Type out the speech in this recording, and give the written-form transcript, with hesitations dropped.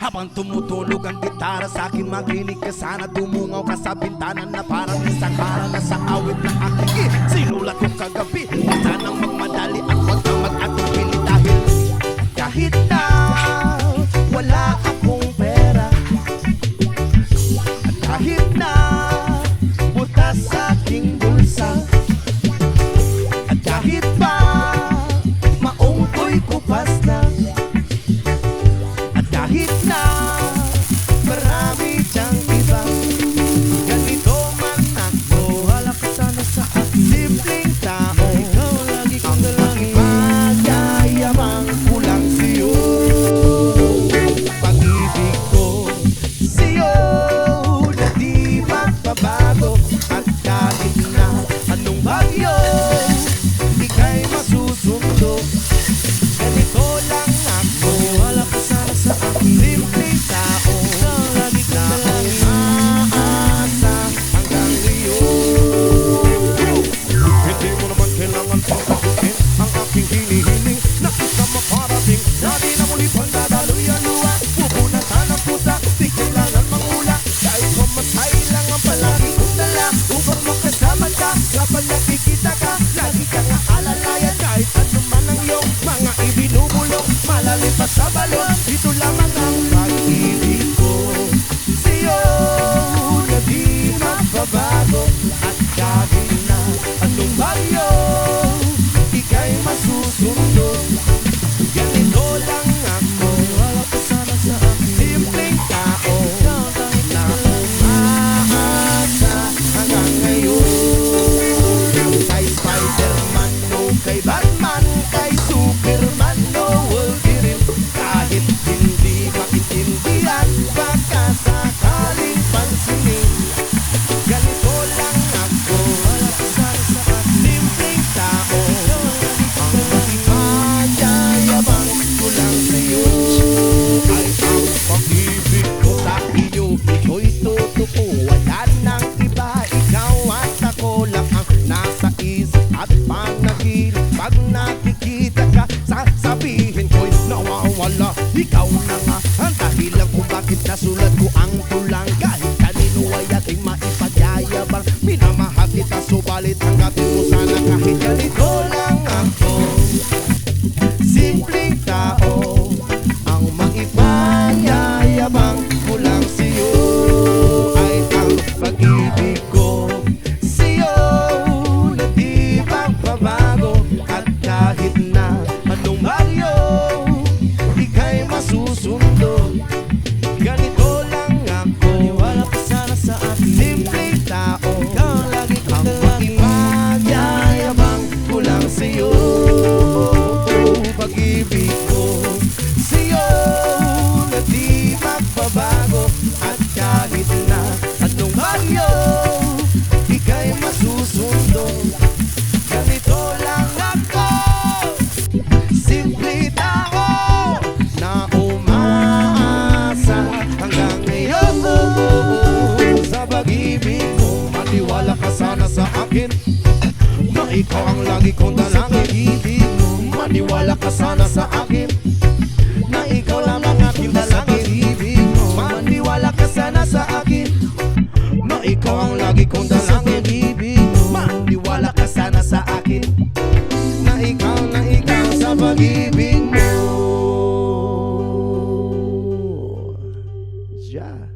Habang tumutunog ang gitara sa akin, makinig ka sana. Dumungaw ka sa bintana na parang isang harang na sa awit na aking sinulat ko kagabi. Sanang magmadali at huwag kang mag-atubili dahil kahit na wala akong pera, at kahit na butas sa aking bulsa, at kahit pa maong ko'y kupas na, at kahit na marami dyang iba, ganito man ako, wala ka sana sa akin. Simpleng tao, ikaw lagi kong dalangin. Magyayabang ko lang sa'yo, pag-ibig ko sa'yo na di magbabago. At kahit na anong bagyo, ika'y masusundo. Ganito lang ako, wala ka sana sa akin. Simpleng tao, ikaw lagi kong dalangin. Umaasa hanggang ngayon. Hindi mo naman kailangan pang sagutin ang aking hinihiling na isa makarating na di na muli pang dadaloy ang luwa. Pupunatan ang pusa, di kailangan mangula. Kahit mamatay lang ang palagi kong dala upang makasama ka. Kapag nakikita ka, lagi kang aalalayan. Kahit ano man ang iyong mga ibinubulong, malalim pa sa balon, ito lamang ang pag-ibig ko sa'yo na di magbabago. At kahit na anong bagyo, ika'y masusundo. Ganito lang ako, wala ka sana sa akin. Simpleng tao na umaasa hanggang ngayon. Kay Spider-Man o kay Batman, kay Superman o Wolverine, kahit hindi maintindihan, baka sakaling pansinin. Ganito lang ako, wala ka sana sa akin. Simpleng tao, ang magyayabang ko lang sa'yo ay ang pag-ibig ko sa iyo. Ito'y totoo, wala nang iba. Ikaw at ako lang ang nasa isip at panaginip. Pag nakikita ka, sasabihin ko'y nawawala. Ikaw na nga ang dahilan kung bakit nasulat ko ang tulang. Kahit kanino ay ating maipagyayabang, minamahal kita subalit hanggapin mo sana. Kahit ganito lang ako, simpleng tao, ang maipanyayabang ko lang sa'yo ay ang pag-ibig ko sa'yo na di magbabago. At kahit na anong bagyo, ika'y masusundo. Ganito lang ako, wala ka sana sa akin. Simpleng tao, ikaw lagi kong dalangin. Magyayabang ko lang sa'yo, pag-ibig ko sa'yo na di magbabago. At kahit na anong bagyo, ika'y masusundo. Ganito lang ako, simple tao na umaasa hanggang ngayon. Sa pag-ibig mo, maniwala ka sana sa akin na ikaw ang lagi kong dalangin. Ibig mo, maniwala ka sana sa akin na ikaw lang ang aking dalangin. Ibig mo, maniwala ka sana sa akin na ikaw ang lagi kong dalangin. Ibig mo, maniwala ka sana sa akin na ikaw sa pag-ibig mo. Yeah.